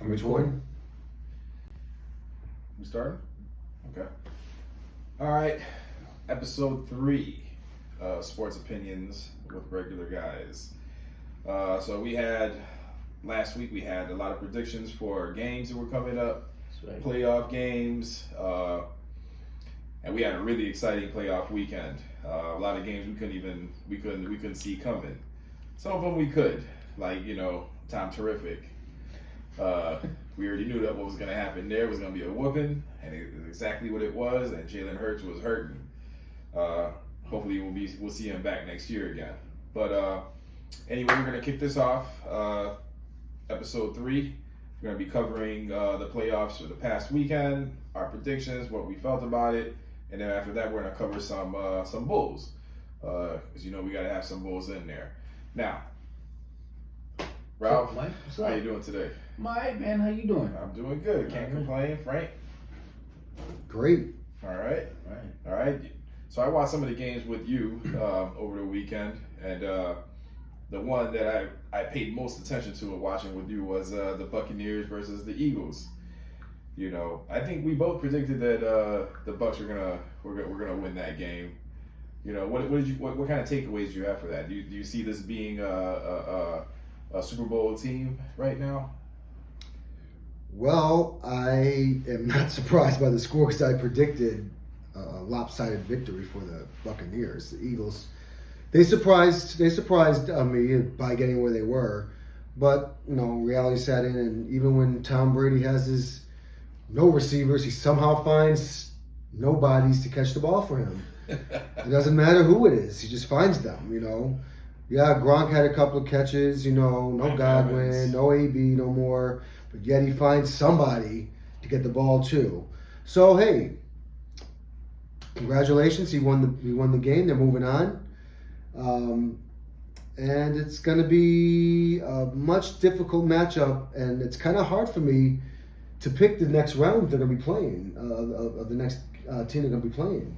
I'm recording. We starting? Okay. All right. Episode 3, Sports Opinions with Regular Guys. So last week we had a lot of predictions for games that were coming up, That's right. playoff games, and we had a really exciting playoff weekend. A lot of games we couldn't see coming. Some of them we could, like Tom Terrific. We already knew that what was going to happen there was going to be a whooping, and it was exactly what it was. And Jalen Hurts was hurting. Hopefully, we'll see him back next year again. But anyway, we're going to kick this off. Episode 3. We're going to be covering the playoffs for the past weekend, our predictions, what we felt about it, and then after that, we're going to cover some Bulls, because we got to have some Bulls in there. Now, Ralph, Mike, what's how up? you doing today? Mike, man, how you doing? I'm doing good. Can't complain. Frank? Great. All right. Right. All right. So I watched some of the games with you over the weekend, and the one that I paid most attention to watching with you was the Buccaneers versus the Eagles. I think we both predicted that the Bucs were gonna win that game. What kind of takeaways do you have for that? Do you see this being a Super Bowl team right now? Well, I am not surprised by the score because I predicted a lopsided victory for the Buccaneers. The Eagles, they surprised me by getting where they were, but reality set in, and even when Tom Brady has no receivers, he somehow finds nobodies to catch the ball for him. It doesn't matter who it is; he just finds them. Yeah, Gronk had a couple of catches. No Godwin, no AB, no more. But yet he finds somebody to get the ball too. So hey, congratulations! He won the game. They're moving on, and it's going to be a much difficult matchup. And it's kind of hard for me to pick the next round they're going to be playing of the next team they're going to be playing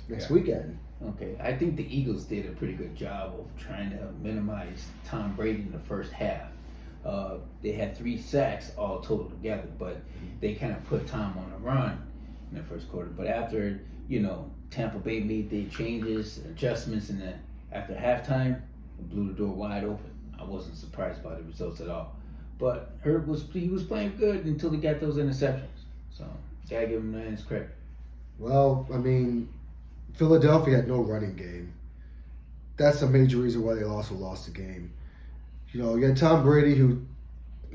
next weekend. Okay, I think the Eagles did a pretty good job of trying to minimize Tom Brady in the first half. They had 3 sacks all total together, but they kind of put Tom on a run in the first quarter. But after, Tampa Bay made their changes, adjustments, and after halftime, it blew the door wide open. I wasn't surprised by the results at all. But Herb was playing good until he got those interceptions. So, gotta give him his credit. Well, I mean, Philadelphia had no running game. That's a major reason why they also lost the game. You had Tom Brady, who,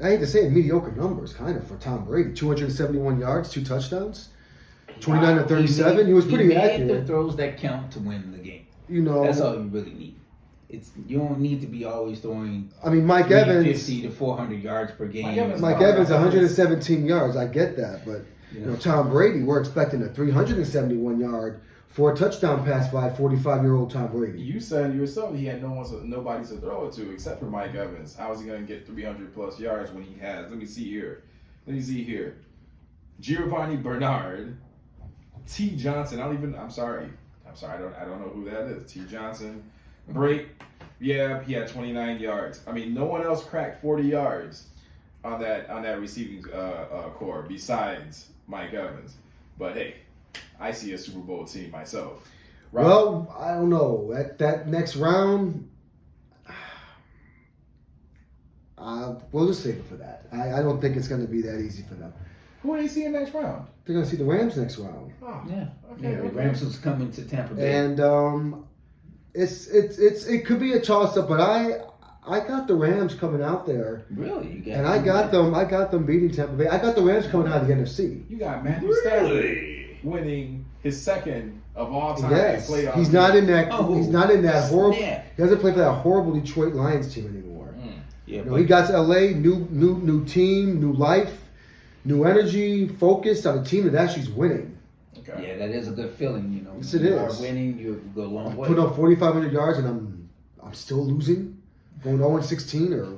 I hate to say it, mediocre numbers, kind of, for Tom Brady. 271 yards, 2 touchdowns, 29 to 37. He was pretty accurate. He made the throws that count to win the game. That's all you really need. You don't need to be always throwing. I mean, Mike Evans, 50 to 400 yards per game. Mike Evans, 117 yards. I get that, but Tom Brady, we're expecting a 371-yard. 4-touchdown pass by 45-year-old Tom Brady. You said yourself he had nobody to throw it to except for Mike Evans. How is he going to get 300-plus yards when he has? Let me see here. Giovanni Bernard, T. Johnson. I'm sorry. I don't know who that is. T. Johnson. Break. Yeah, he had 29 yards. I mean, no one else cracked 40 yards on that receiving core besides Mike Evans. But hey, I see a Super Bowl team myself. Right? Well, I don't know. That next round, we'll just save it for that. I don't think it's going to be that easy for them. Who do they see in next round? They're going to see the Rams next round. Oh, Yeah. okay. The Rams was coming to Tampa Bay. And it could be a toss-up, but I got the Rams coming out there. Really? I got them beating Tampa Bay. I got the Rams coming out of the NFC. You got Matthew Stafford winning his second of all time playoff. He's not in that. Oh, he's not in that horrible. yeah. He doesn't play for that horrible Detroit Lions team anymore. Yeah, He got to LA, new team, new life, new energy, focused on a team that actually is winning. Okay. Yeah, that is a good feeling. Yes, it you is. are winning, you go a long way. Putting up 4,500 yards, and I'm still losing, going 0-16 or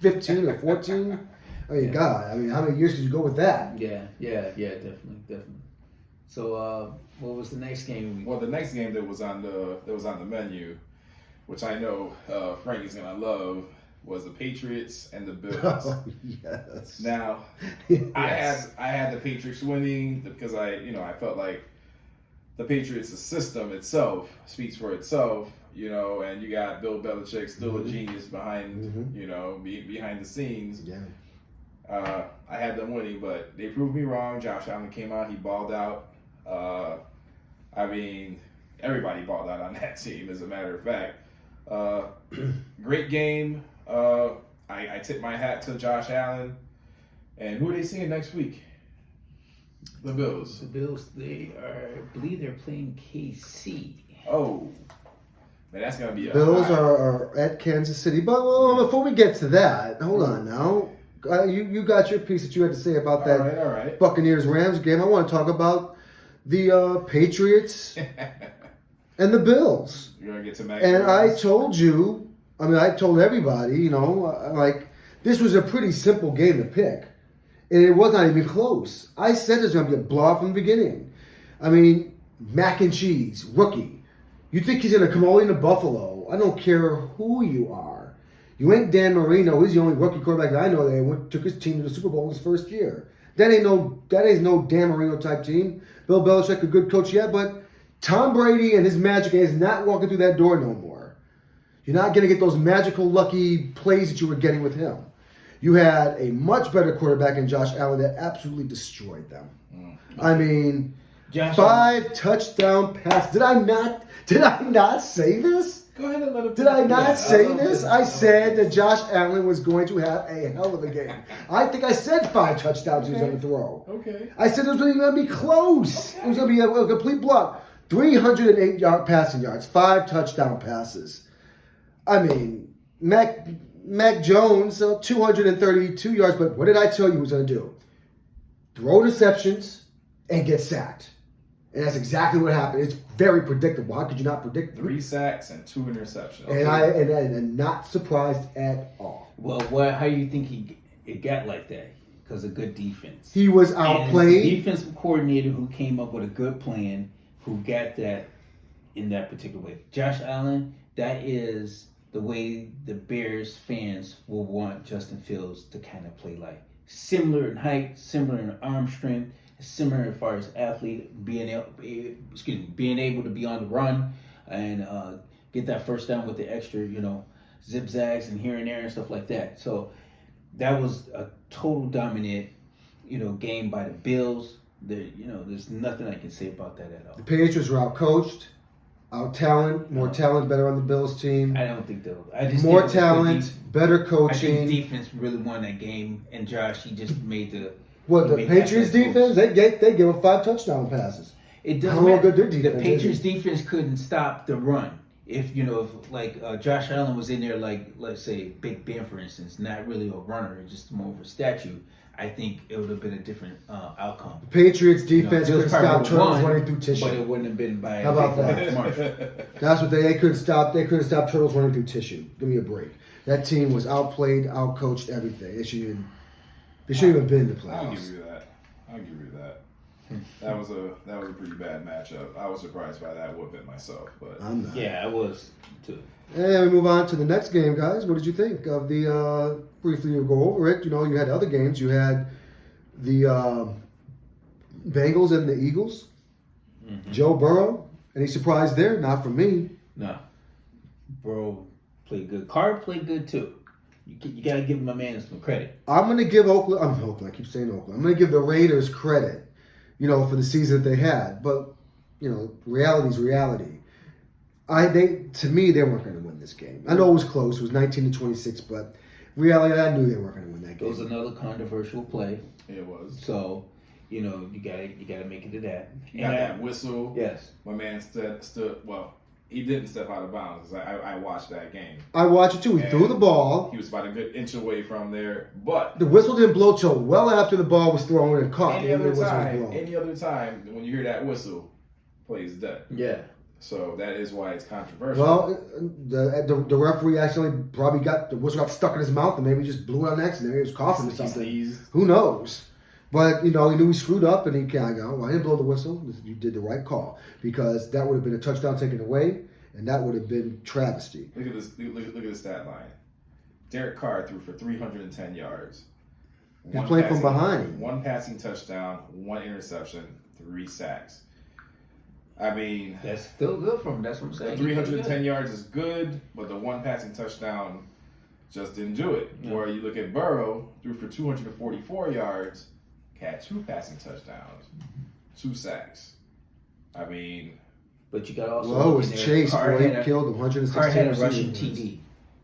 2-15 or 14. I mean, God, how many years could you go with that? Yeah, definitely. So, what was the next game? Well, the next game that was on the menu, which I know Frank is gonna love, was the Patriots and the Bills. Oh, yes. Now, Yes. I had the Patriots winning because I felt like the Patriots' system itself speaks for itself, and you got Bill Belichick, still a genius behind, behind the scenes. Yeah. I had them winning, but they proved me wrong. Josh Allen came out, he balled out. Everybody balled out on that team, as a matter of fact. Great game. I tip my hat to Josh Allen. And who are they seeing next week? The Bills. The Bills, I believe they're playing KC. Oh, man, that's gonna be a Bills high. are at Kansas City. But before we get to that, hold on now. You got your piece that you had to say about that All right. Buccaneers-Rams game. I want to talk about the Patriots and the Bills. You're gonna get to Mac. And I Jones? told you, I told everybody, this was a pretty simple game to pick. And it was not even close. I said there's going to be a blowout from the beginning. Mac and cheese, rookie. You think he's going to come all into Buffalo? I don't care who you are. You ain't Dan Marino. He's the only rookie quarterback that I know that took his team to the Super Bowl in his first year. That ain't no Dan Marino type team. Bill Belichick, a good coach yet, but Tom Brady and his magic is not walking through that door no more. You're not going to get those magical, lucky plays that you were getting with him. You had a much better quarterback in Josh Allen that absolutely destroyed them. Josh 5 touchdown passes. Did I not say this? Go ahead and let him. Did I not say this? I said that Josh Allen was going to have a hell of a game. I think I said 5 touchdowns he was going to throw. Okay. I said it was going to be close. Okay. It was going to be a complete block. 308 passing yards, 5 touchdown passes. Mac Jones, 232 yards, but what did I tell you he was going to do? Throw interceptions and get sacked. And that's exactly what happened. It's very predictable. How could you not predict 3 sacks and 2 interceptions. And I'm not surprised at all. Well, how do you think it got like that? Because of good defense. He was And it's outplayed. the defensive coordinator who came up with a good plan, who got that in that particular way. Josh Allen, that is the way the Bears fans will want Justin Fields to kind of play like. Similar in height, similar in arm strength, similar as far as athlete, being able to be on the run and get that first down with the extra, zigzags and here and there and stuff like that. So that was a total dominant, game by the Bills. There's nothing I can say about that at all. The Patriots were outcoached, out-talent, more talent, better on the Bills team. I don't think they'll. I just More think talent, better I think coaching. defense really won that game, and Josh, he just made the. What, the made Patriots that defense? They give up 5 touchdown passes. It How doesn't matter. good their defense The is. Patriots defense couldn't stop the run. If Josh Allen was in there, like let's say Big Ben, for instance, not really a runner, just more of a statue, I think it would have been a different outcome. The Patriots defense Bills couldn't probably stop would've turtles won, running through tissue. But it wouldn't have been by. How about that? Marshall. That's what they couldn't stop. They couldn't stop turtles running through tissue. Give me a break. That team was outplayed, outcoached, everything. They shouldn't have been in the I'll give playoffs. you that. That was a pretty bad matchup. I was surprised by that whooping myself, but I'm not. Yeah, I was too. And we move on to the next game, guys. What did you think of the? Briefly, you'll go over it. You had other games. You had the Bengals and the Eagles. Mm-hmm. Joe Burrow. Any surprise there? Not for me. No, bro, played good. Carr played good too. You gotta give my man some credit. I'm going to give Oakland. I keep saying Oakland. I'm going to give the Raiders credit, for the season that they had. But, reality's reality. To me, they weren't going to win this game. I know it was close. It was 19-26, but reality, I knew they weren't going to win that It game. was another controversial play. it was. So, you gotta make it to that. You got that whistle. Yes. My man stood. Well, he didn't step out of bounds. I watched that game. I watched it too. He And threw the ball. He was about a good inch away from there, but The whistle didn't blow till well after the ball was thrown and caught. any and the other whistle was time, blown. any other time when you hear that whistle, plays dead. Yeah. So that is why it's controversial. Well, the referee actually probably got the whistle got stuck in his mouth and maybe just blew it on accident. Maybe he was coughing or he something. sneezed. Who knows? But he knew he screwed up, and he can't go. I didn't blow the whistle. You did the right call because that would have been a touchdown taken away, and that would have been travesty. Look at this. Look at the stat line. Derek Carr threw for 310 yards. He's playing from behind. 1 passing touchdown, 1 interception, 3 sacks. I mean, That's still good for him. That's what I'm the saying. 310 yards is good, but the 1 passing touchdown just didn't do it. Yeah. Or you look at Burrow, threw for 244 yards, had 2 passing touchdowns, 2 sacks. I mean, But you got also. Well, it was look in there, Chase. Carr Boy, had he a- killed him. 116 Carr had a rushing receiving yards. TD.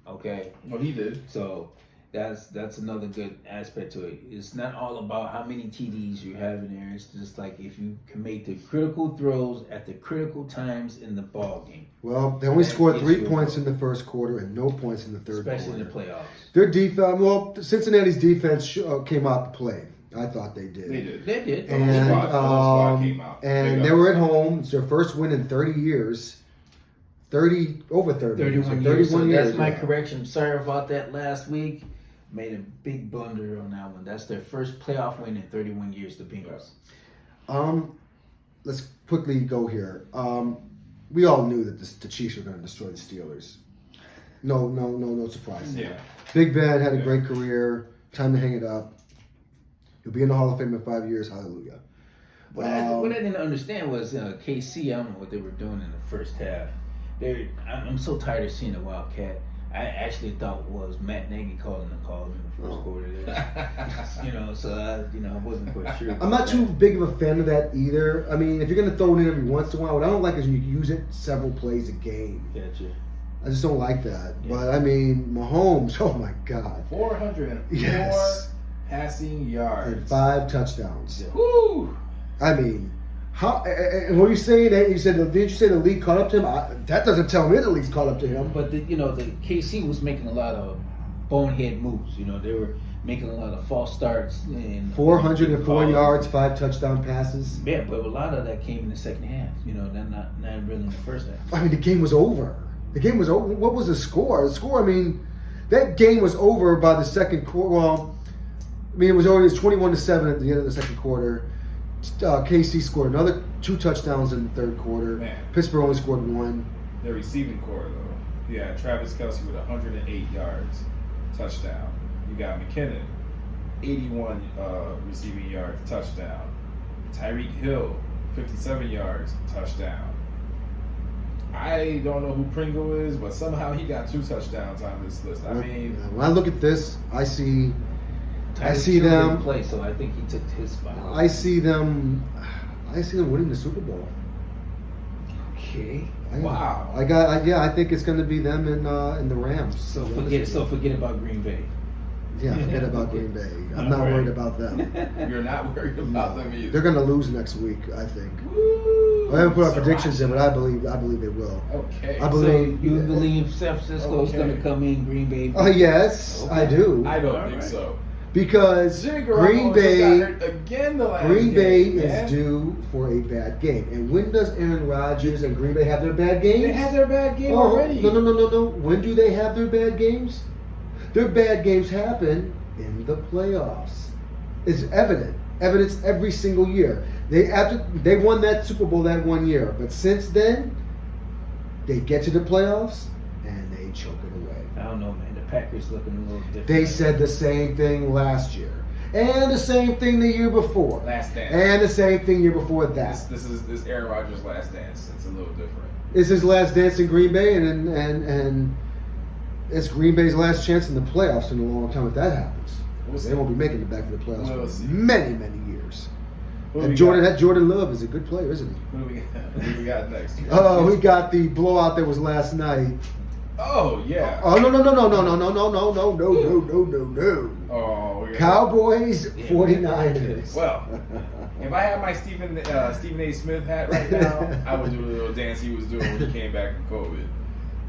Okay. well, he did. So that's another good aspect to it. It's not all about how many TDs you have in there. It's just like if you can make the critical throws at the critical times in the ball game, Well, they only That scored is 3 your points goal. in the first quarter and no points in the third especially in quarter. the playoffs. Their defense, well, Cincinnati's defense came out to play. I thought they did. They did. They did. The whole squad came out. And Big they ups. were at home. It's their first win in 30 years. Over 30 years. 31 years. So years. that's my yeah. correction. Sorry about that last week. Made a big blunder on that one. That's their first playoff win in 31 years, the Bengals. Let's quickly go here. We all knew that the Chiefs were going to destroy the Steelers. No surprise. Yeah. Big Ben had a Yeah. great career. Time to hang it up. He'll be in the Hall of Fame in 5 years. Hallelujah. What I didn't understand was KC. I don't know what they were doing in the first half. I'm so tired of seeing the Wildcat. I actually thought it was Matt Nagy calling the call in the first quarter there. So I wasn't quite sure. I'm not too big of a fan of that either. I mean, if you're going to throw it in every once in a while, what I don't like is you use it several plays a game. Gotcha. I just don't like that. Yeah. But I mean, Mahomes, oh my God. 404 Yes. passing And yards. 5 touchdowns. Woo! I mean, how? And what are you saying? That you said? Did you say the league caught up to him? That doesn't tell me the league's caught up to him. But the KC was making a lot of bonehead moves. They were making a lot of false starts and 404 yards, 5 touchdown passes. Yeah, but a lot of that came in the second half. Not really in the first half. I mean, the game was over. The game was over. What was the score? The score, I mean, that game was over by the second quarter. Well, I mean, it was 21-7 at the end of the second quarter. KC scored another 2 touchdowns in the third quarter. Man. Pittsburgh only scored 1. Their receiving core, though. Yeah, Travis Kelce with 108 yards, touchdown. You got McKinnon, 81 receiving yards, touchdown. Tyreek Hill, 57 yards, touchdown. I don't know who Pringle is, but somehow he got 2 touchdowns on this list. I mean, when I look at this, I see Tyreek see Hill didn't them. play, so I think he took his spot. I see them winning the Super Bowl. Okay. wow. I think it's going to be them and the Rams. So forget about Green Bay. Yeah, forget about Green Bay. I'm not All right. worried about them. You're not worried about them either. They're going to lose next week, I think. Woo! I haven't put our So predictions in, but I believe they will. Okay. I believe. So you believe San Francisco is Okay. going to come in Green Bay? Yes, I do. I don't All think right. so. Because Jimmy Green Garoppolo just got Bay hurt again the last Green game, Bay man. is due for a bad game. And when does Aaron Rodgers and Green Bay have their bad games? They had their bad game Oh, already. No. When do they have their bad games? Their bad games happen in the playoffs. It's evidence every single year. They won that Super Bowl that one year, but since then, they get to the playoffs and they choke it away. I don't know, man. The Packers looking a little different. They said the same thing last year, and the same thing the year before, Last dance. and the same thing year before that. This is Aaron Rodgers' last dance. It's a little different. It's his last dance in Green Bay, and it's Green Bay's last chance in the playoffs in a long time. If that happens, We'll see. they won't be making it back to the playoffs We'll for see. many years. Who do And we Jordan, got? that Jordan Love is a good player, isn't he? Who do we got next? Oh, we got the blowout that was last night. Oh yeah. Oh no! Oh, we got- Cowboys, Yeah. 49ers. Well, if I had my Stephen A. Smith hat right now, I would do the little dance he was doing when he came back from COVID.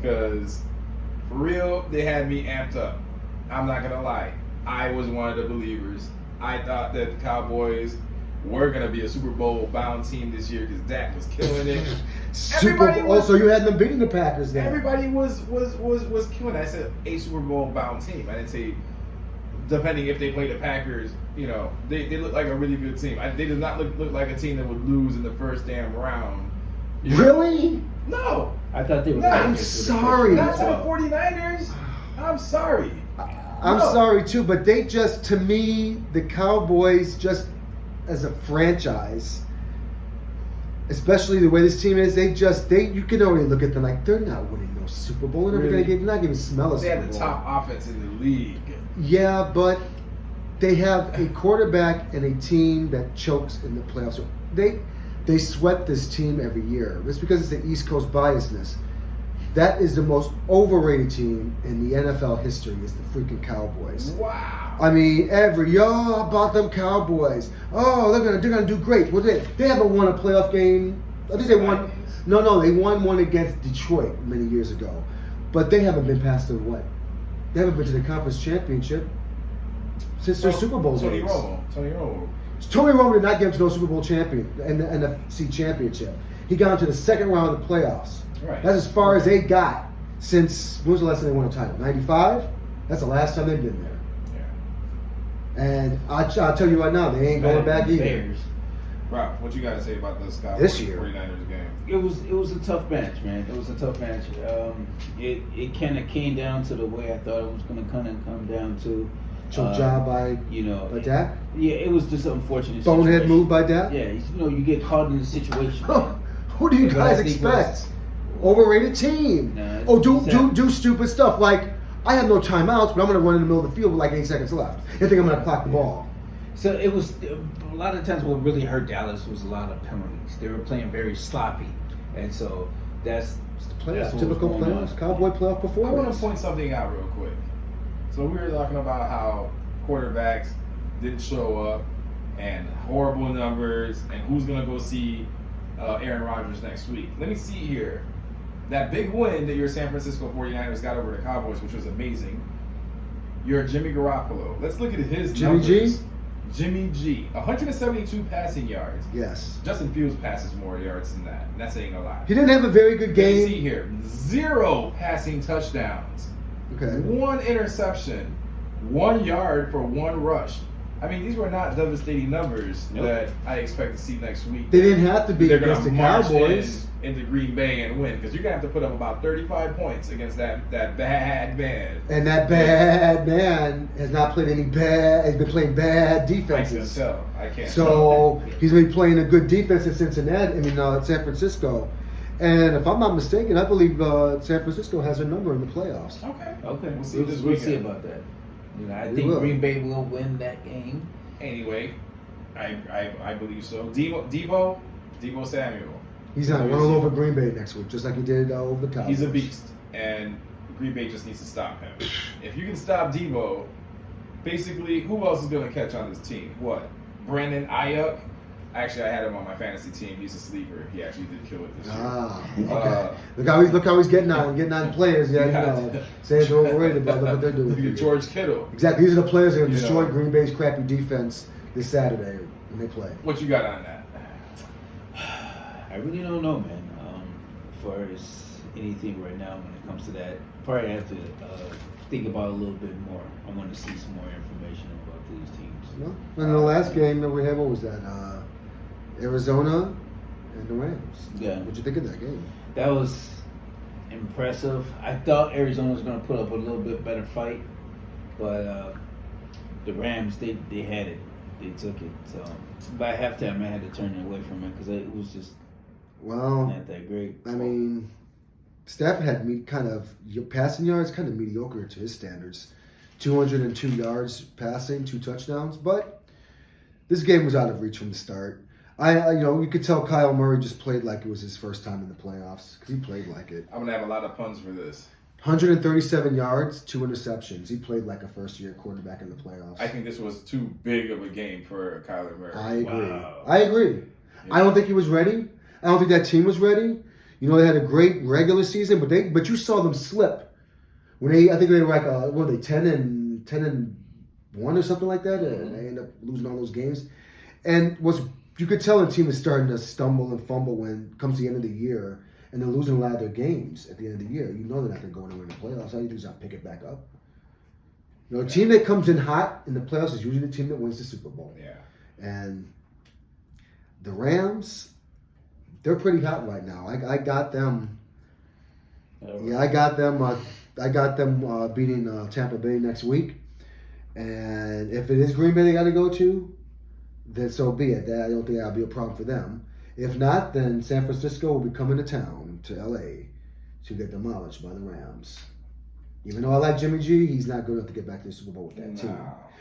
Because for real, they had me amped up. I'm not gonna lie. I was one of the believers. I thought that the Cowboys were gonna be a Super Bowl bound team this year because Dak was killing it. Super Everybody Bowl. was- Also, you had them beating the Packers then. Everybody was killing it. I said a Super Bowl bound team. I didn't say depending if they play the Packers. They look like a really good team. They did not look like a team that would lose in the first damn round. Really? No. I thought they were. No, I'm Packers for the sorry. first Not round. to the 49ers. I'm sorry. I'm No. sorry too, but they just, to me, the Cowboys just as a franchise, especially the way this team is, you can already look at them like they're not winning no Super Bowl. They're Really? they're not going to smell a They Super have the Bowl. top offense in the league. Yeah, but they have a quarterback and a team that chokes in the playoffs. So they sweat this team every year. It's because it's the East Coast biasness. That is the most overrated team in the NFL history is the freaking Cowboys. Wow. I mean, how about them Cowboys? Oh, they're gonna do great. Well, they haven't won a playoff game. I think they won. No, they won one against Detroit many years ago, but they haven't been past the what? They haven't been to the conference championship since their Super Bowl Tony days. Romo. Tony Romo did not get to no Super Bowl champion and the NFC championship. He got into the second round of the playoffs. Right. That's as far as they got since, when was the last time they won a title? 95? That's the last time they've been there. Yeah. And I'll tell you right now, they ain't going back either. Bears. Rob, what you got to say about this Cowboys This year. 49ers game? It was a tough match, man. It was a tough match. It kind of came down to the way I thought it was going to kind of come down to. Choke job by Dak? Yeah, it was just an unfortunate Bonehead situation. move by Dak? Yeah, you get caught in the situation. Man. Who do you But I guys think expect? Overrated team. Nah, Do stupid stuff like, I have no timeouts, but I'm going to run in the middle of the field with like 8 seconds left. They think I'm going to clock the ball. So it was a lot of times what really hurt Dallas was a lot of penalties. They were playing very sloppy, and so that's Playoffs, what typical was going playoffs, on. Cowboy playoff I want to performance. point something out real quick. So we were talking about how quarterbacks didn't show up and horrible numbers and who's going to go see Aaron Rodgers next week. Let me see here. That big win that your San Francisco 49ers got over the Cowboys, which was amazing. You're Jimmy Garoppolo. Let's look at his Jimmy numbers. G? Jimmy G. 172 passing yards. Yes. Justin Fields passes more yards than that. And that's saying a lot. He didn't have a very good Let me see game. here. 0 passing touchdowns. Okay. 1 interception. 1 yard for 1 rush. I mean, these were not devastating numbers that I expect to see next week. They didn't have to be They're against the going to march Cowboys. into Green Bay and win because you're going to have to put up about 35 points against that bad man. And that bad man has not played has been playing bad I can't defenses. tell. I can't So he's been playing a good defense in Cincinnati, San Francisco. And if I'm not mistaken, I believe San Francisco has a number in the playoffs. tell. Okay. Okay, We'll see we'll this see weekend. about that. I We think will. Green Bay will win that game. Anyway, I believe so. Debo Samuel. He's not running over Green Bay next week, just like he did over the Cowboys. He's a beast, and Green Bay just needs to stop him. If you can stop Debo, basically, who else is going to catch on this team? What? Brandon Ayuk? Actually, I had him on my fantasy team. He's a sleeper. He actually did kill it this year. Okay. Look how he's getting on players. Yeah, saying they're overrated, but look what they're doing. Look for at you. George Kittle. Exactly. These are the players that are You destroying know. Green Bay's crappy defense this Saturday when they play. What you got on that? I really don't know, man. As far as anything right now when it comes to that, probably have to think about it a little bit more. I want to see some more information about these teams. Well, in the last game that we had, what was that? Arizona and the Rams. Yeah. What'd you think of that game? That was impressive. I thought Arizona was going to put up a little bit better fight, but the Rams, they had it. They took it. So by halftime, I had to turn it away from it because it was just not that great. I mean, Stafford had your passing yards kind of mediocre to his standards. 202 yards passing, 2 touchdowns, but this game was out of reach from the start. You could tell Kyle Murray just played like it was his first time in the playoffs because he played like it. I'm going to have a lot of puns for this. 137 yards, 2 interceptions. He played like a first-year quarterback in the playoffs. I think this was too big of a game for Kyler Murray. I agree. I don't think he was ready. I don't think that team was ready. They had a great regular season, but you saw them slip when I think they were like 10-1 or something like that, and they end up losing all those games. And you could tell the team is starting to stumble and fumble when it comes to the end of the year, and they're losing a lot of their games at the end of the year. You know they're not going to go anywhere in the playoffs. All you do is pick it back up. A team that comes in hot in the playoffs is usually the team that wins the Super Bowl. Yeah. And the Rams, they're pretty hot right now. I got them. Yeah, I got them I got them beating Tampa Bay next week. And if it is Green Bay they got to go to, then so be it. I don't think that'll be a problem for them. If not, then San Francisco will be coming to town, to L.A., to get demolished by the Rams. Even though I like Jimmy G, he's not good enough to get back to the Super Bowl with that team.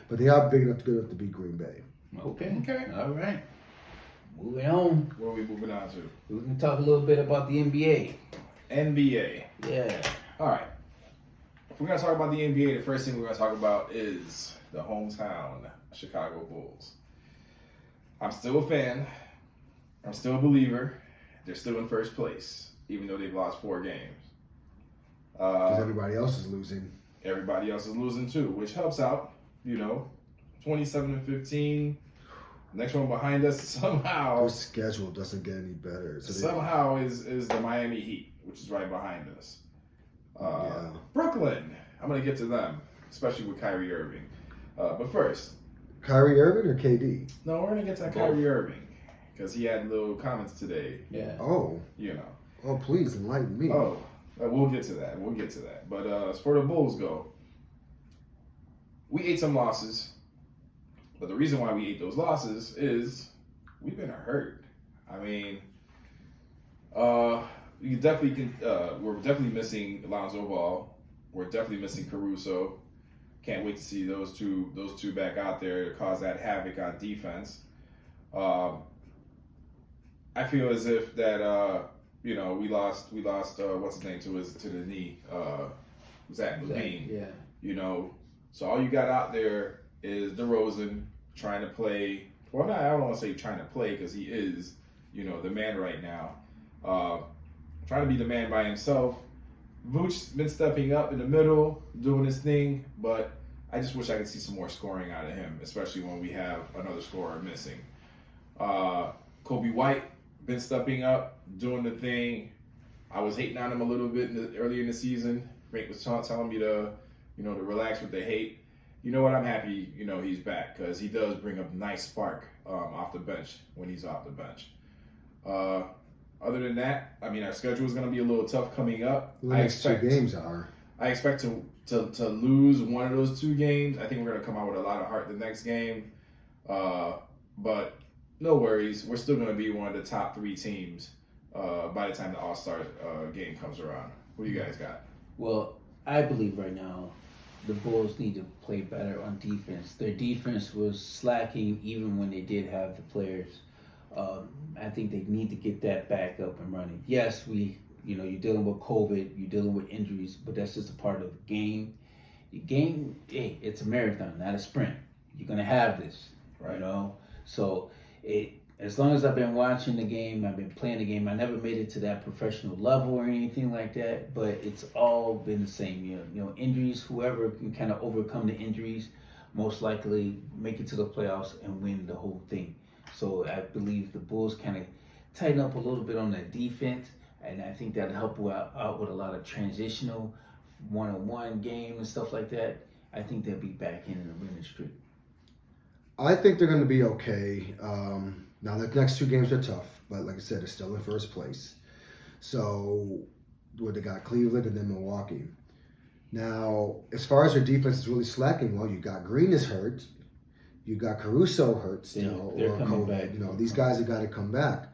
But they are good enough to beat Green Bay. Okay. All right. Moving on. What are we moving on to? We're going to talk a little bit about the NBA. NBA. Yeah. All right. If we're going to talk about the NBA, the first thing we're going to talk about is the hometown Chicago Bulls. I'm still a fan. I'm still a believer. They're still in first place, even though they've lost 4 games. Because everybody else is losing. Everybody else is losing too, which helps out. 27-15. Next one behind us somehow. Their schedule doesn't get any better. So somehow is the Miami Heat, which is right behind us. Brooklyn. I'm gonna get to them, especially with Kyrie Irving. But first, Kyrie Irving or KD? no, we're gonna get to Kyrie Irving because he had little comments today. Yeah. Oh, please enlighten me. We'll get to that. But as for the Bulls go, we ate some losses. But the reason why we ate those losses is we've been hurt. I mean, we're definitely missing Lonzo Ball. We're definitely missing Caruso. Can't wait to see those two back out there to cause that havoc on defense. I feel as if that we lost what's his name to the knee. Zach LaVine. Yeah. So all you got out there is DeRozan trying to play. Well, I don't want to say trying to play because he is, the man right now. Trying to be the man by himself. Vooch's been stepping up in the middle, doing his thing, but I just wish I could see some more scoring out of him, especially when we have another scorer missing. Kobe White been stepping up, doing the thing. I was hating on him a little bit earlier in the season. Frank was telling me to relax with the hate. You know what? I'm happy, he's back because he does bring a nice spark off the bench when he's off the bench. Other than that, I mean, our schedule is going to be a little tough coming up. The next 2 games are. I expect to lose one of those 2 games. I think we're going to come out with a lot of heart the next game. But no worries. We're still going to be one of the top 3 teams by the time the All-Star game comes around. What do you guys got? Well, I believe right now the Bulls need to play better on defense. Their defense was slacking even when they did have the players. I think they need to get that back up and running. Yes, you're dealing with COVID, you're dealing with injuries, but that's just a part of the game. The game, it's a marathon, not a sprint. You're gonna have this, right? So as long as I've been watching the game, I've been playing the game. I never made it to that professional level or anything like that, but it's all been the same. Injuries. Whoever can kind of overcome the injuries, most likely make it to the playoffs and win the whole thing. So I believe the Bulls kind of tighten up a little bit on that defense, and I think that'll help out with a lot of transitional one-on-one game and stuff like that. I think they'll be back in the winning streak. I think they're going to be okay. Now, the next 2 games are tough, but like I said, they're still in first place. So, they got Cleveland and then Milwaukee. Now, as far as their defense is really slacking, well, you got Green is hurt. You got Caruso hurt still. They're coming back. These guys have got to come back.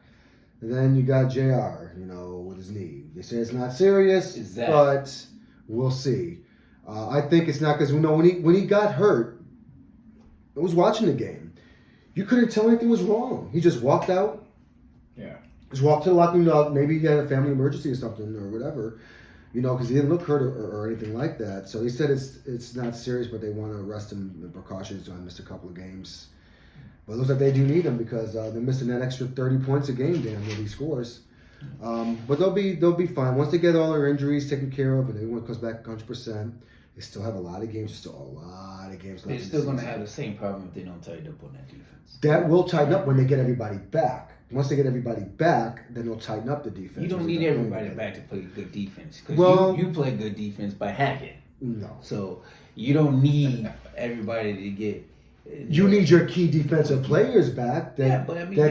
And then you got JR, with his knee. They say it's not serious, but we'll see. I think it's not because, when he got hurt, I was watching the game. You couldn't tell anything was wrong. He just walked out. Yeah. Just walked to the locker room. Maybe he had a family emergency or something or whatever, because he didn't look hurt or anything like that. So they said it's not serious, but they want to arrest him in precautions. So I missed a couple of games. But it looks like they do need him because they're missing that extra 30 points a game damn when he scores. But they'll be fine. Once they get all their injuries taken care of and everyone comes back 100%, they still have a lot of games. There's still a lot of games left. They're still going to have the same problem if they don't tighten up on that defense. That will tighten up when they get everybody back. Once they get everybody back, then they'll tighten up the defense. You don't need everybody back to play good defense. Because you play good defense by hacking. No. So you don't need everybody to get... You need your key defensive players back that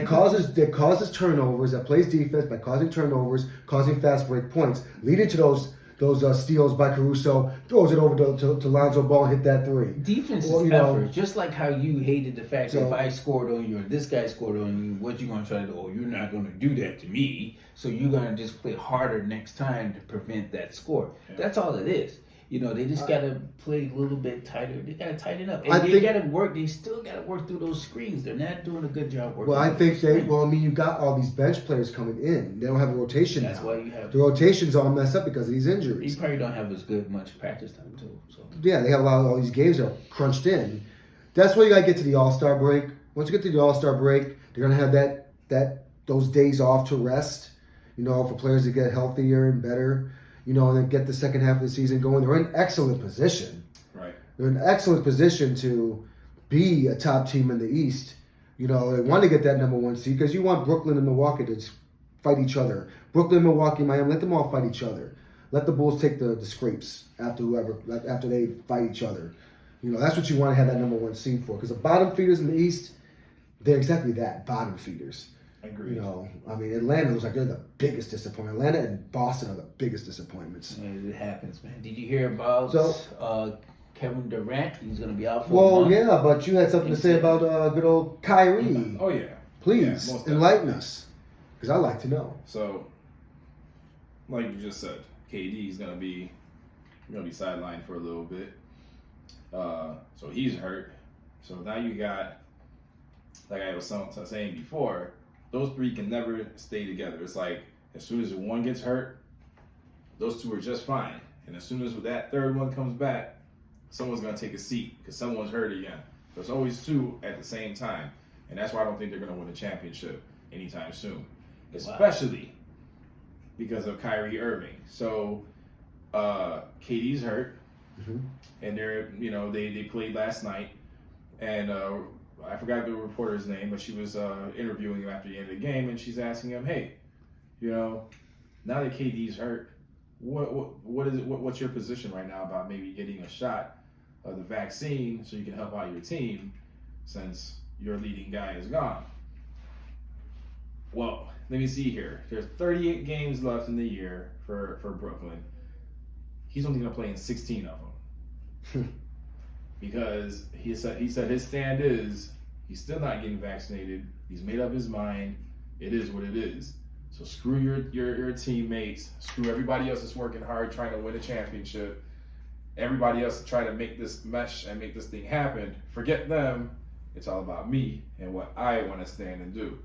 causes turnovers, that plays defense by causing turnovers, causing fast break points, leading to those those steals by Caruso, throws it over to Lonzo Ball and hit that three. Defense is effort. Just like how you hated the fact that if I scored on you or this guy scored on you, what you going to try to do? Oh, you're not going to do that to me. So you're going to just play harder next time to prevent that score. Yeah. That's all it is. They just got to play a little bit tighter. They got to tighten up. And they got to work. They still got to work through those screens. They're not doing a good job working. Well, I think you got all these bench players coming in. They don't have a rotation. That's why you have the rotation's all messed up because of these injuries. You probably don't have as much practice time too. So yeah, they have all these games that are crunched in. That's why you got to get to the All-Star break. Once you get to the All-Star break, they're gonna have those days off to rest. For players to get healthier and better. And then get the second half of the season going. They're in excellent position. Right. They're in excellent position to be a top team in the East. They want to get that number 1 seed because you want Brooklyn and Milwaukee to fight each other. Brooklyn, Milwaukee, Miami, let them all fight each other. Let the Bulls take the scrapes after they fight each other. That's what you want to have that number 1 seed for. Because the bottom feeders in the East, they're exactly that, bottom feeders. Agreed. Atlanta looks like they're the biggest disappointment. Atlanta and Boston are the biggest disappointments. It happens, man. Did you hear about Kevin Durant? He's going to be out for a month. Well, yeah, but you had something to say about good old Kyrie. Oh, yeah. Please, enlighten us. Because I'd like to know. So, like you just said, KD is going to be sidelined for a little bit. So he's hurt. So now you got, like I was saying before, those three can never stay together. It's like as soon as one gets hurt, those two are just fine. And as soon as that third one comes back, someone's going to take a seat because someone's hurt again. So it's always two at the same time. And that's why I don't think they're going to win a championship anytime soon. Especially because of Kyrie Irving. So KD's hurt. Mm-hmm. And they played last night. And I forgot the reporter's name, but she was interviewing him after the end of the game, and she's asking him, "Hey, now that KD's hurt, what's your position right now about maybe getting a shot of the vaccine so you can help out your team since your leading guy is gone?" Well, let me see here. There's 38 games left in the year for Brooklyn. He's only going to play in 16 of them. Because he said his stand is he's still not getting vaccinated. He's made up his mind. It is what it is. So screw your teammates. Screw everybody else that's working hard trying to win a championship. Everybody else trying to make this mesh and make this thing happen. Forget them. It's all about me and what I want to stand and do.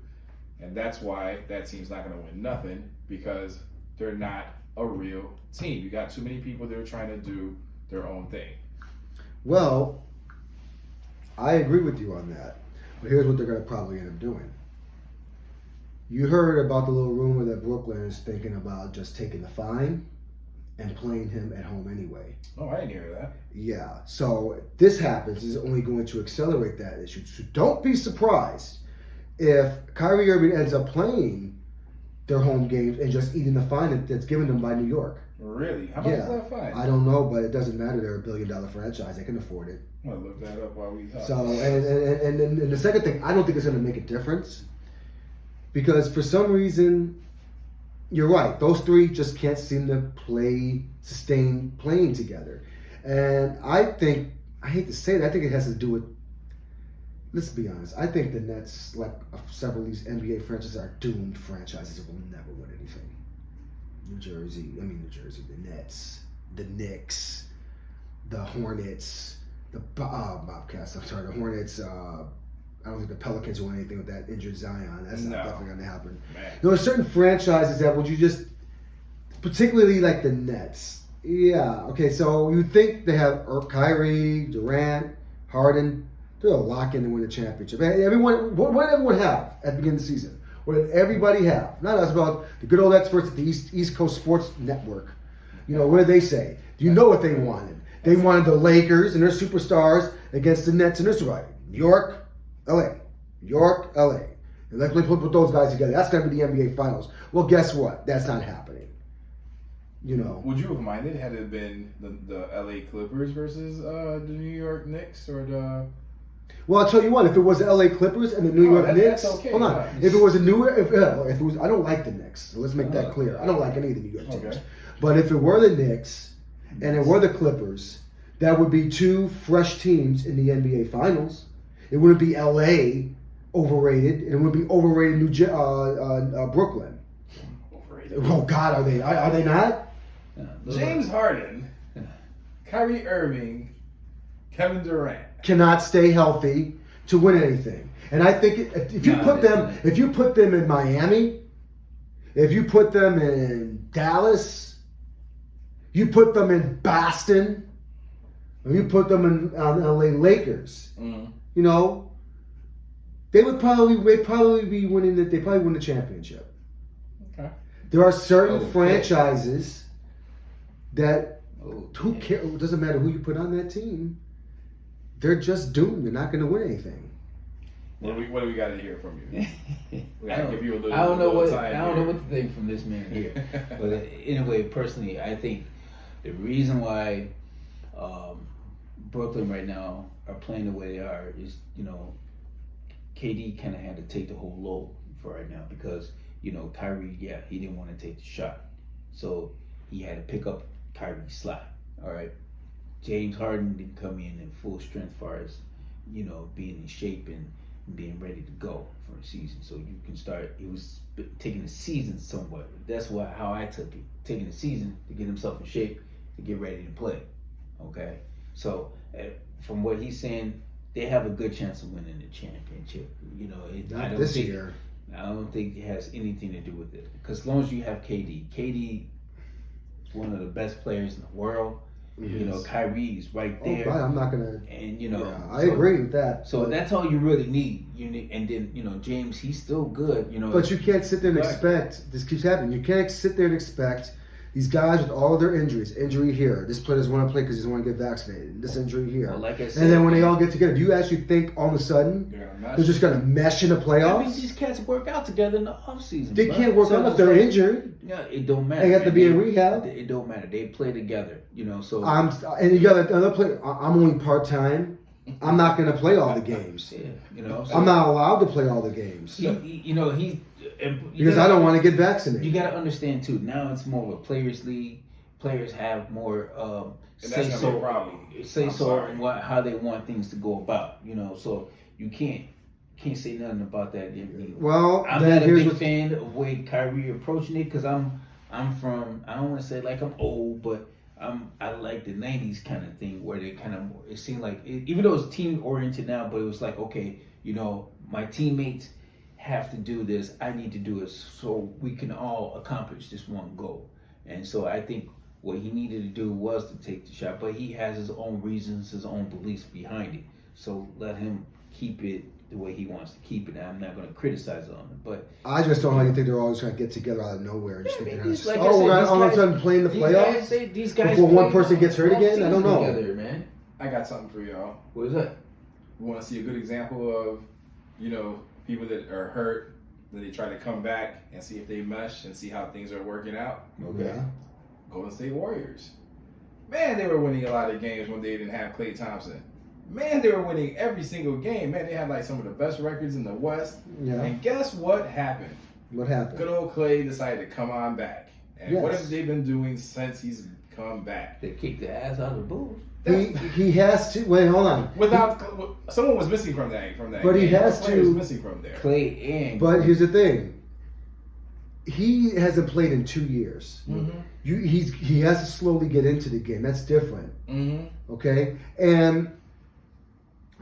And that's why that team's not going to win nothing because they're not a real team. You got too many people that are trying to do their own thing. Well, I agree with you on that. But here's what they're going to probably end up doing. You heard about the little rumor that Brooklyn is thinking about just taking the fine and playing him at home anyway. Oh, I didn't hear that. Yeah. So if this happens, it's only going to accelerate that issue. So don't be surprised if Kyrie Irving ends up playing their home games and just eating the fine that's given them by New York. Really? How much is that fine? I don't know, but it doesn't matter. They're $1 billion franchise. They can afford it. I'm going to look that up while we talk. So, and the second thing, I don't think it's going to make a difference because for some reason, you're right. Those three just can't seem to sustain playing together. And I hate to say it, I think it has to do with, let's be honest, I think the Nets, like several of these NBA franchises, are doomed franchises that will never win anything. the Nets, the Knicks, the Hornets, the Bobcats. I'm sorry, the Hornets. I don't think the Pelicans will anything with that injured Zion. That's not definitely going to happen. Man. There are certain franchises that would you just, particularly like the Nets. Yeah. Okay. So you think they have Kyrie, Durant, Harden? They'll lock in and win a championship. What did everyone have at the beginning of the season? What did everybody have? Not us, about the good old experts at the East Coast Sports Network. What did they say? Do you know what they wanted? They wanted the Lakers and their superstars against the Nets and their superstars. New York, LA. New York, LA. And let's put those guys together. That's going to be the NBA Finals. Well, guess what? That's not happening. Would you have minded had it been the LA Clippers versus the New York Knicks or the... Well, I'll tell you what. If it was the LA Clippers and the New York Knicks, okay, hold on. If it was a if it was, I don't like the Knicks. So let's make that clear. I don't like any of the New York teams. But if it were the Knicks and it were the Clippers, that would be two fresh teams in the NBA Finals. It wouldn't be LA overrated. It would be overrated Brooklyn. Overrated. Oh God, are they? Are they not? James Harden, Kyrie Irving, Kevin Durant Cannot stay healthy to win anything. And I think if you put them in Miami, if you put them in Dallas, you put them in Boston, or you put them in LA Lakers, you know, they would probably be winning it. They probably win the championship. Okay. There are certain franchises that who cares? It doesn't matter who you put on that team. They're just doomed. They're not going to win anything. What do we got to hear from you? We gotta give you a little. I don't know what to to think from this man here. But anyway, personally, I think the reason why Brooklyn right now are playing the way they are is, you know, KD kind of had to take the whole load for right now because, you know, Kyrie, he didn't want to take the shot, so he had to pick up Kyrie's slot. All right, James Harden didn't come in full strength as far as, you know, being in shape and being ready to go for the season. So you can start. It was taking the season somewhat. That's how I took it. Taking the season to get himself in shape to get ready to play. Okay. So from what he's saying, they have a good chance of winning the championship. You know, Not this year. I don't think it has anything to do with it. Because as long as you have KD is one of the best players in the world. Yes. You know, Kyrie is right there. Right. I'm not gonna. And you know, I agree with that. So that's all you really need. And then, you know, James, he's still good. You know, but you can't sit there and expect this keeps happening. You can't sit there and expect these guys with all of their injury here. This player doesn't want to play because he doesn't want to get vaccinated. This injury here. Well, like I said, and then when they all get together, do you actually think all of a sudden they're just going to mesh in the playoffs? I mean, these cats work out together in the offseason. They can't work out if they're injured. Yeah, it don't matter. They have to be in rehab. It don't matter. They play together, you know. So and you got another player. I'm only part time. I'm not going to play all the games. Yeah, you know. So I'm not allowed to play all the games. Because I don't want to get vaccinated. You got to understand too. Now it's more of a players' league. Players have more say so and how they want things to go about. You know, so you can't say nothing about that. Well, I'm not a big fan of the way Kyrie approaching it because I'm from, I don't want to say like I'm old, but I like the 90s kind of thing where they kind of, it seemed like, even though it's team oriented now, but it was like, okay, you know, my teammates have to do this, I need to do it so we can all accomplish this one goal. And so I think what he needed to do was to take the shot, but he has his own reasons, his own beliefs behind it. So let him keep it the way he wants to keep it. I'm not going to criticize on it, but I just don't like to think they're always trying to get together out of nowhere and just think they're all of a sudden playing the playoffs these guys before one person gets hurt again. I don't know. Together, man. I got something for y'all. What is that? You want to see a good example of, you know, people that are hurt, that they try to come back and see if they mesh and see how things are working out. Okay. Yeah. Golden State Warriors. Man, they were winning a lot of games when they didn't have Klay Thompson. Man, they were winning every single game. Man, they had like some of the best records in the West. Yeah. And guess what happened? What happened? Good old Klay decided to come on back. And Yes. what have they been doing since he's come back? They kicked the ass out of the Bulls. He has to wait. Hold on. Without someone was missing from that. But game. he has One player was to. missing from there. Klay and. But here's the thing. He hasn't played in 2 years. Mm-hmm. He has to slowly get into the game. That's different. Mm-hmm. Okay. And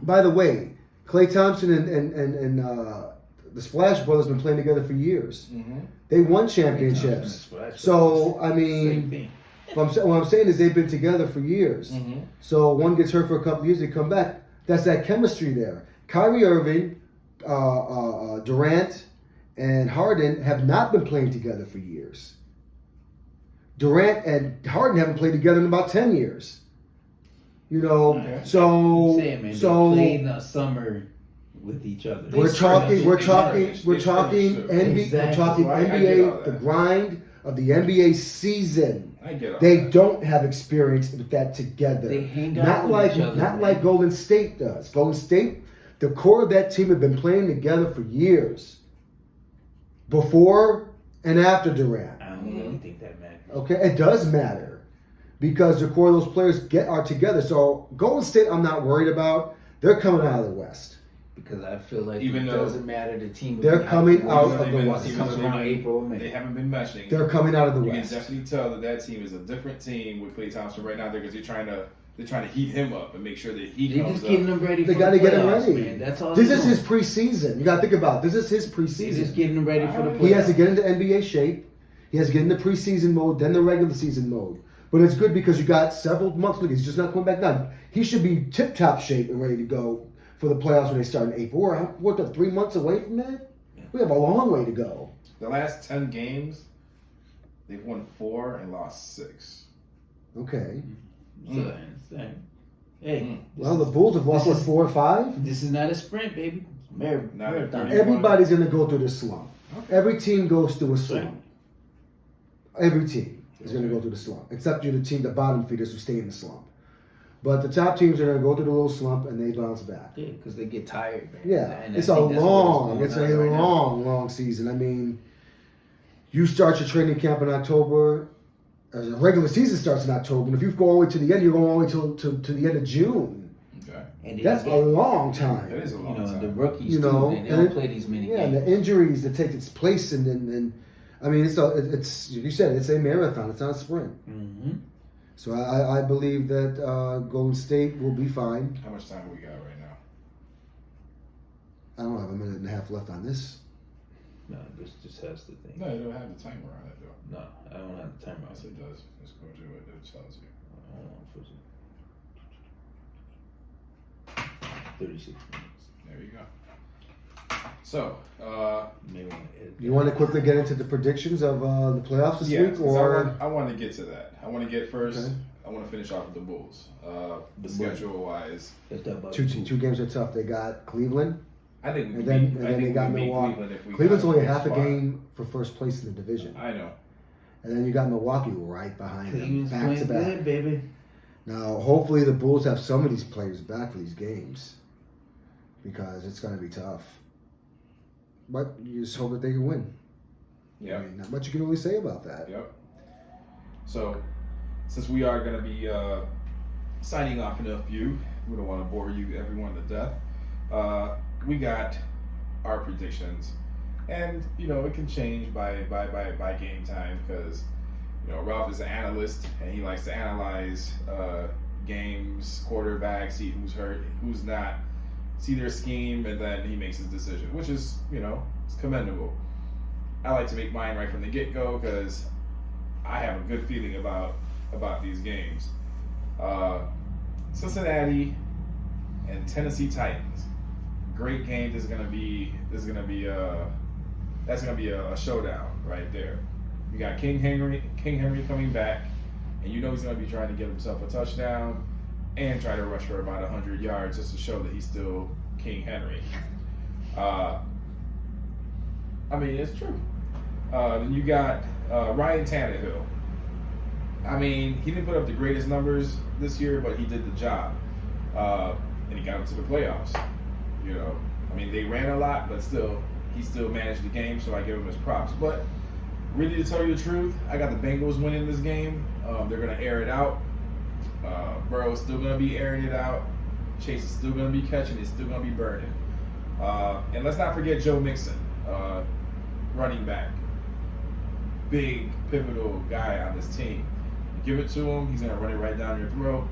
by the way, Klay Thompson and the Splash Brothers have been playing together for years. Mm-hmm. They won championships. So I mean, what I'm saying is they've been together for years. Mm-hmm. So one gets hurt for a couple of years, they come back. That's that chemistry there. Kyrie Irving, Durant, and Harden have not been playing together for years. Durant and Harden haven't played together in about 10 years. You know, Okay. so they played in the summer with each other. we're talking NBA, Exactly. we're talking I get NBA, all the that. grind of the NBA season. I get all They that. don't have experience with that together. They hang out Not with like each other, not man. like Golden State does. Golden State, the core of that team have been playing together for years. Before and after Durant. I don't really think that, man. Okay, it does matter because the core of those players are together. So Golden State, I'm not worried about. They're coming out of the West. Because I feel like Even it though doesn't matter. The team. they're coming out Even of the though West. It comes around April, May. They haven't been meshing. They're coming out of the You can West. definitely tell that team is a different team with Klay Thompson right now because they're trying to heat him up and make sure that he They're comes just getting up. them ready. They for got to the get him playoffs, ready. Man. That's all. This they're is doing. his preseason. You got to think about it. This is his They're preseason. just getting them ready for the playoffs. He has to get into NBA shape. He has to get into preseason mode, then the regular season mode. But it's good because you got several months. Look, he's just not coming back down. He should be tip-top shape and ready to go for the playoffs when they start in April. We're, what, 3 months away from that? We have a long way to go. The last 10 games, they've won 4 and lost 6. Okay. Hey, Well, the Bulls have lost, what, 4 or 5? this is not a sprint, baby. Marathon. Everybody's going to go through this slump. Every team goes through a slump. Every team is going to go through the slump, except you're the team, the bottom feeders who stay in the slump. But the top teams are going to go through the little slump and they bounce back. Yeah, because they get tired, man. Yeah, And I it's think a that's what long, is it's a going on right now. long season. I mean, you start your training camp in October. The regular season starts in October, and if you go all the way to the end, you're going all the way to the end of June. Okay. And That's a long time. That is a long the time. rookies You know, too, man, they and don't it- play these many Yeah, and games. the injuries that take its place, and I mean, it's you said it's a marathon. It's not a sprint. Mm-hmm. So I believe that Golden State will be fine. How much time we got right now? I don't have a minute and a half left on this. No, this just has the thing. No, you don't have the timer on it, though. No, I don't have the timer. Yes, it does. Let's go to it. It tells you. Hold on for 36 minutes. There you go. So, Maybe want to edit You want to quickly get into the predictions of the playoffs this week, 'cause or I want to get to that. I want to get first. Okay. I want to finish off with the Bulls. The Schedule wise, Let's talk about two games are tough. They got Cleveland, I think we and can then beat. and I then think they got we can beat Milwaukee. Cleveland if we Cleveland's got only a half a spot. game for first place in the division, I know. and then you got Milwaukee right behind them, Cleveland's back playing to back. good, baby. Now, hopefully, the Bulls have some of these players back for these games because it's going to be tough. But you just hope that they can win. Yeah. I mean, not much you can really say about that. Yep. So, since we are going to be signing off in a few, we don't want to bore you everyone to death. We got our predictions, and it can change by game time because Ralph is an analyst and he likes to analyze games, quarterbacks, see who's hurt, who's not, see their scheme, and then he makes his decision, which is it's commendable. I like to make mine right from the get-go because I have a good feeling about these games. Cincinnati and Tennessee Titans. Great game. That's gonna be a showdown right there. You got King Henry coming back, and he's gonna be trying to get himself a touchdown and try to rush for about 100 yards just to show that he's still King Henry. I mean, it's true. Then you got Ryan Tannehill. I mean, he didn't put up the greatest numbers this year, but he did the job. And he got him to the playoffs. I mean, they ran a lot, but still, he still managed the game, so I give him his props. But really, to tell you the truth, I got the Bengals winning this game. They're going to air it out. Burrow's still going to be airing it out. Chase is still going to be catching. It's still going to be burning. And let's not forget Joe Mixon, running back. Big, pivotal guy on this team. Give it to him, he's going to run it right down your throat.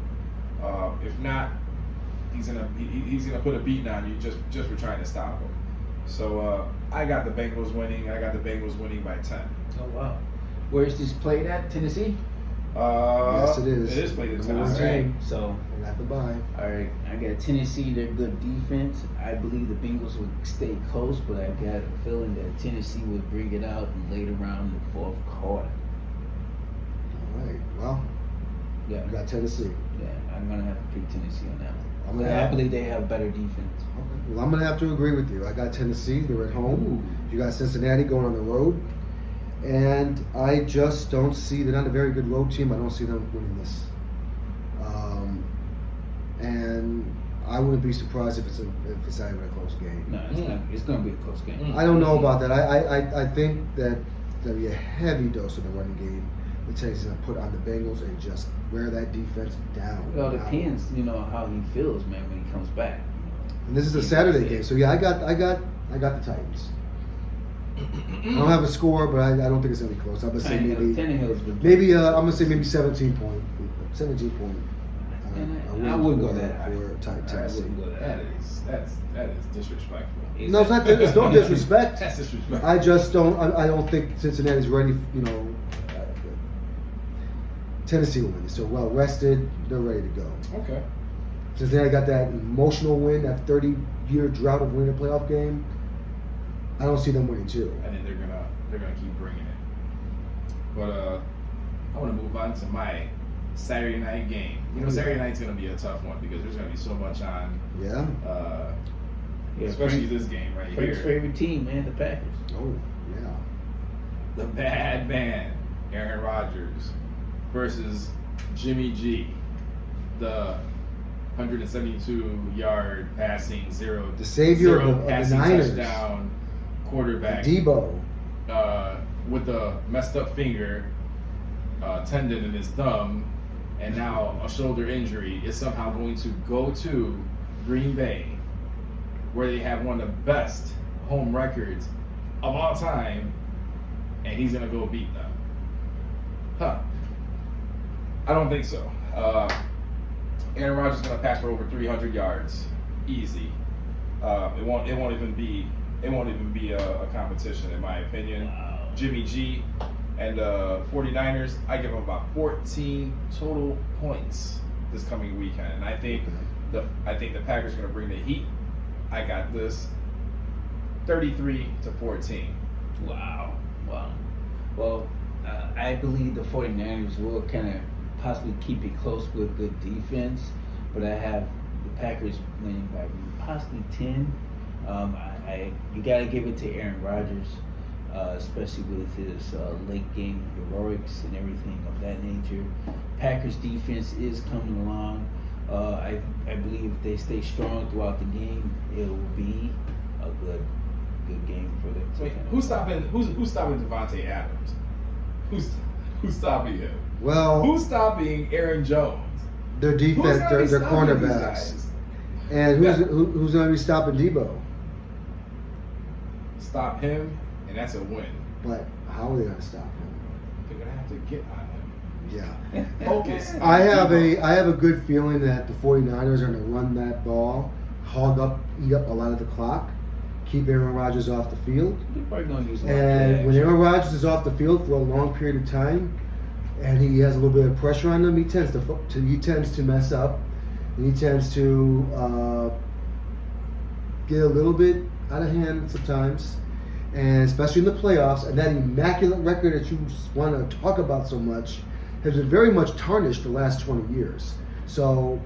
If not, he's gonna put a beating on you just for trying to stop him. So I got the Bengals winning. I got the Bengals winning by 10. Oh wow. Where's this played at? Tennessee? Yes, it is. It is played in Number one Tennessee. team. So We'll have to buy. alright, I got Tennessee, they're good defense. I believe the Bengals would stay close, but I got a feeling that Tennessee would bring it out in later round in the fourth quarter. All right. Well, Yeah. we got Tennessee. Yeah, I'm gonna have to pick Tennessee on that one. I'm gonna I have, believe they have better defense. okay. Well, I'm gonna have to agree with you. I got Tennessee. They're at home. You got Cincinnati going on the road, and I just don't see. They're not a very good road team. I don't see them winning this. And I wouldn't be surprised if it's not even a close game. No, it's gonna be a close game. I don't know about that. I think that there'll be a heavy dose of the running game. the Tennessee going to put on the Bengals and just wear that defense down. It all depends, how he feels, man, when he comes back. And this is a Saturday game, so yeah, I got the Titans. I don't have a score, but I don't think it's gonna be close. I'm gonna say maybe I'm gonna say maybe 17 point. I wouldn't go that high. Tennessee. That is disrespectful. No, it's not. It's no disrespect. That's disrespectful. I just don't. I don't think Cincinnati's ready. Tennessee will win. They're well rested. They're ready to go. Okay. Cincinnati got that emotional win, that 30-year drought of winning a playoff game. I don't see them winning too. I think they're gonna keep bringing it. But I want to move on to my Saturday night game. Saturday night's gonna be a tough one because there's gonna be so much on. Yeah. Especially this game right Frank's here. favorite team, man, the Packers. Oh, yeah. The bad man, Aaron Rodgers, versus Jimmy G, the 172-yard passing the savior of the passing Niners. touchdown quarterback. Debo. With a messed up finger, tendon in his thumb, and now a shoulder injury, is somehow going to go to Green Bay, where they have one of the best home records of all time, and he's going to go beat them. I don't think so. Aaron Rodgers is going to pass for over 300 yards, easy. It won't even be a competition in my opinion. Wow. Jimmy G and 49ers, I give them about 14 total points this coming weekend, and I think the Packers are going to bring the heat. I got this 33-14. Wow. Well, I believe the 49ers will kind of possibly keep it close with good defense, but I have the Packers winning by possibly 10. You got to give it to Aaron Rodgers, especially with his late game heroics and everything of that nature. Packers defense is coming along. I believe if they stay strong throughout the game, it will be a good game for them. Wait, who's stopping Devontae Adams? Who's stopping him? Well, Who's stopping Aaron Jones? their defense, their cornerbacks, and who's going to be stopping Debo? Stop him, and that's a win. But how are they going to stop him? They're gonna have to get on him. Yeah. Focus. I have a good feeling that the 49ers are going to run that ball, eat up a lot of the clock, keep Aaron Rodgers off the field. They're probably going to use And when Aaron Rodgers is off the field for a long period of time, and he has a little bit of pressure on him, he tends to mess up, and he tends to get a little bit out of hand sometimes, and especially in the playoffs. And that immaculate record that you want to talk about so much has been very much tarnished the last 20 years. So,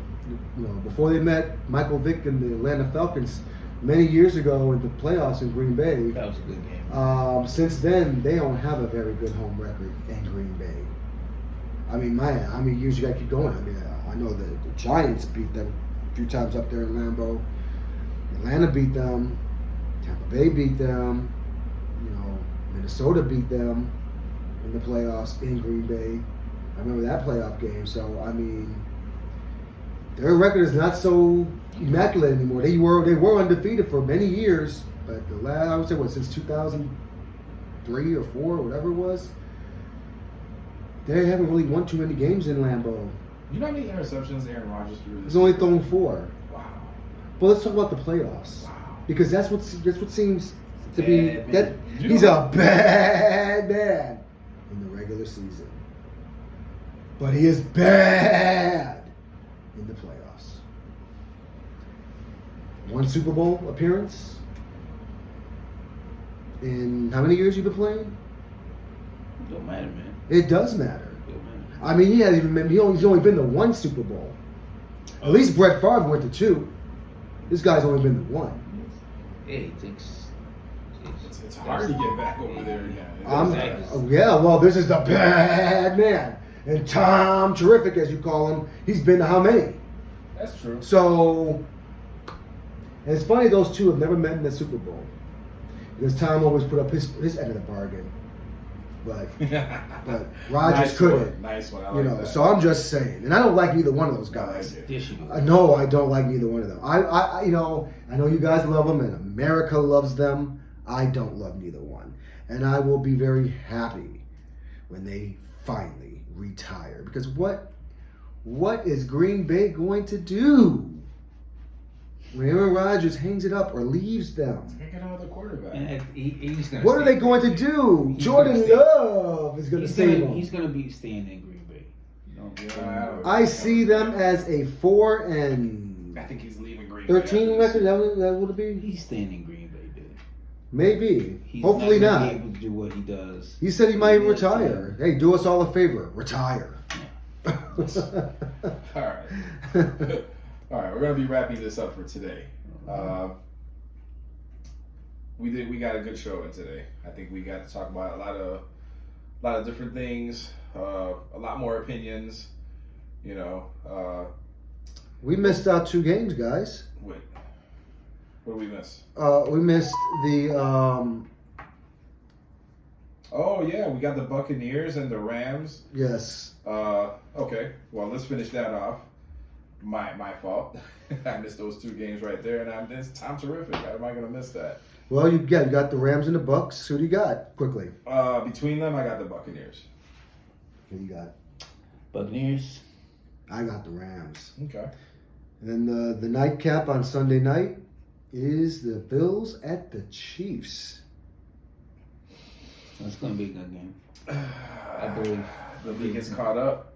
before they met Michael Vick and the Atlanta Falcons many years ago in the playoffs in Green Bay, that was a good game. since then they don't have a very good home record in Green Bay. I mean, how many years you got to keep going? I mean, I know the Giants beat them a few times up there in Lambeau. Atlanta beat them. Tampa Bay beat them. Minnesota beat them in the playoffs in Green Bay. I remember that playoff game. So, I mean, their record is not so immaculate anymore. They were undefeated for many years, but I would say since 2003 or 4 or whatever it was, they haven't really won too many games in Lambeau. You know how many interceptions Aaron Rodgers threw this He's only year? thrown 4. Wow. But let's talk about the playoffs. Wow. Because that's what seems to Bad be man. that You he's know- a bad man in the regular season. But he is bad in the playoffs. 1 Super Bowl appearance in how many years you've been playing? Don't matter, man. It does matter. Don't matter. I mean, he's only been to 1 Super Bowl. At least Brett Favre went to 2. This guy's only been to 1. Hey, it takes. It's hard to get back over there again. Yeah, well, this is the bad man. And Tom Terrific, as you call him, he's been to how many? That's true. So, and it's funny those two have never met in the Super Bowl. Because Tom always put up his end of the bargain. but Nice Rodgers couldn't. one. Nice one. I You like know, that. so I'm just saying, and I don't like neither one of those I like guys. it. Yes, you do. No, I don't like neither one of them. I know you guys love them, and America loves them. I don't love neither one, and I will be very happy when they finally retire. Because what is Green Bay going to do when Aaron Rodgers hangs it up or leaves them? Get another quarterback. And he's gonna What are stay. they going to do? He's Jordan gonna stay. Love is going to He's save gonna, them. he's gonna be staying in Green Bay. You know, I see them as a 4-13 I think he's leaving Green Bay. record. That would it be? he's staying in Green Bay, dude. Maybe. He's Hopefully not. not. Gonna be able to do what he does. He said he might Yeah, retire. Hey, do us all a favor. Retire. All right. All right, we're gonna be wrapping this up for today. We got a good show in today. I think we got to talk about a lot of different things, a lot more opinions. You know, We missed out 2 games, guys. what did we miss? We missed the. Oh yeah, we got the Buccaneers and the Rams. Yes. Okay, well let's finish that off. My fault. I missed those 2 games right there, and it's Tom Terrific. How am I gonna miss that? Well, you got the Rams and the Bucks. Who do you got? Quickly. Between them, I got the Buccaneers. Who you got? Buccaneers. I got the Rams. Okay. And then the nightcap on Sunday night is the Bills at the Chiefs. It's gonna be a good game. I believe. The league gets caught up,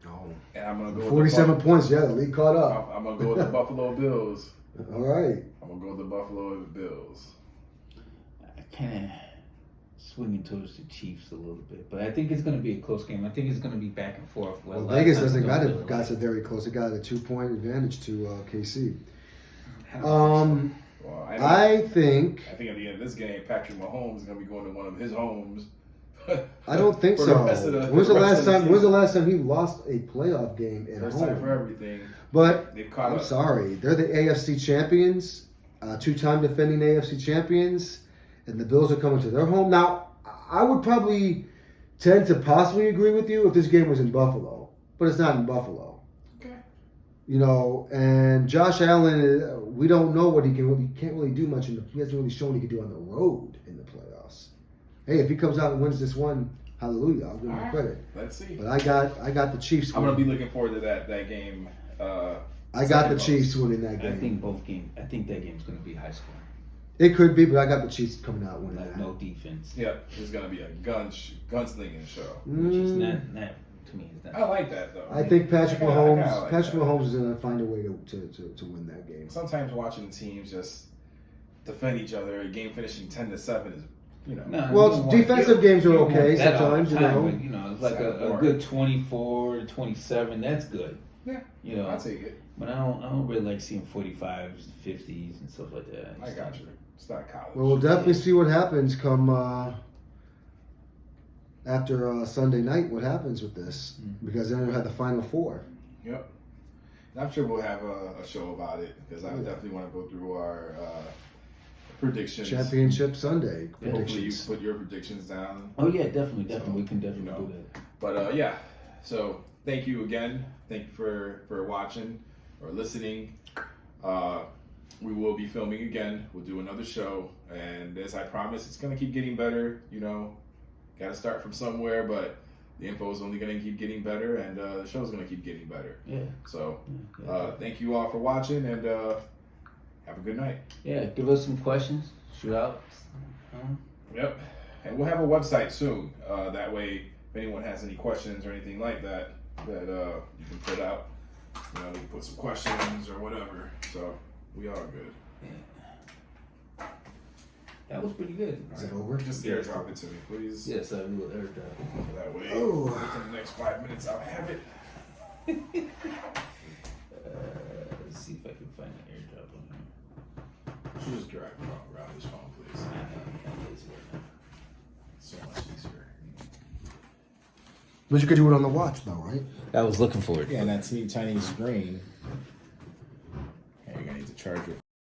Oh. and I'm gonna go. 47 points. Yeah, the league caught up. I'm gonna go with the Buffalo Bills. All right. I'm gonna go with the Buffalo Bills. I kind of swinging towards the Chiefs a little bit, but I think it's gonna be a close game. I think it's gonna be back and forth. Well, last Vegas time doesn't got really it. Got it very close. It got a 2-point advantage to KC. Well, I think at the end of this game, Patrick Mahomes is gonna be going to one of his homes. I don't think For so. the rest of the- When's for the the rest last of the time? When's the season. last time he lost a playoff game at First time for home? everything. But They've caught I'm up. sorry, they're the AFC champions, 2-time defending AFC champions, and the Bills are coming to their home. Now, I would probably tend to possibly agree with you if this game was in Buffalo, but it's not in Buffalo. Okay. You know, and Josh Allen, we don't know what he can. He can't really do much. He hasn't really shown what he can do on the road in the playoffs. Hey, if he comes out and wins this one, hallelujah! I'll give him credit. Let's see. But I got the Chiefs. I'm gonna be winning. looking forward to that game. I got the second Chiefs most. winning that game. I think both games. I think that game's gonna be high scoring. It could be, but I got the Chiefs coming out winning Like that. no defense, Yep, it's gonna be a gunslinging show. which is Mm, not to me. Is I not. like that though. I think Patrick I Mahomes. kinda like Patrick that. Mahomes is going to find a way to win that game. Sometimes watching teams just defend each other, a game finishing 10-7 is, you know. No, Well, you don't want- defensive games are you don't want okay that all the sometimes, you time, know. but, it's like It's a not good 24-27. That's good. Yeah, You know, I'll take it. but I don't really like seeing 45s, 50s, and stuff like that. I got you. It's not college. Well, we'll definitely see what happens come after Sunday night. What happens with this? Because then we'll have the Final Four. Yep. I'm sure we'll have a show about it because I definitely want to go through our predictions. Championship Sunday Hopefully you predictions. put your predictions down. Oh yeah, definitely. So, We can definitely you know. do that. But yeah, so thank you again. Thank you for watching or listening. We will be filming again. We'll do another show, and as I promised, it's gonna keep getting better. You know, got to start from somewhere, but the info is only gonna keep getting better, and the show's gonna keep getting better. Yeah. So Yeah. thank you all for watching, and have a good night. Yeah. Give us some questions. Shoot out. Yep. And we'll have a website soon. That way, if anyone has any questions or anything like that, that you can put out. You know, you can put some questions or whatever. So we are good. Yeah. That was pretty good. Is it over? Just airdrop it to me, please. Yes, I will airdrop. That way, Oh. within the next 5 minutes, I'll have it. Let's see if I can find an airdrop on here. Just grab his phone, please. I'm lazy right now. So much easier. But you could do it on the watch, though, right? I was looking for it. Yeah, and that tiny screen. And you're gonna need to charge your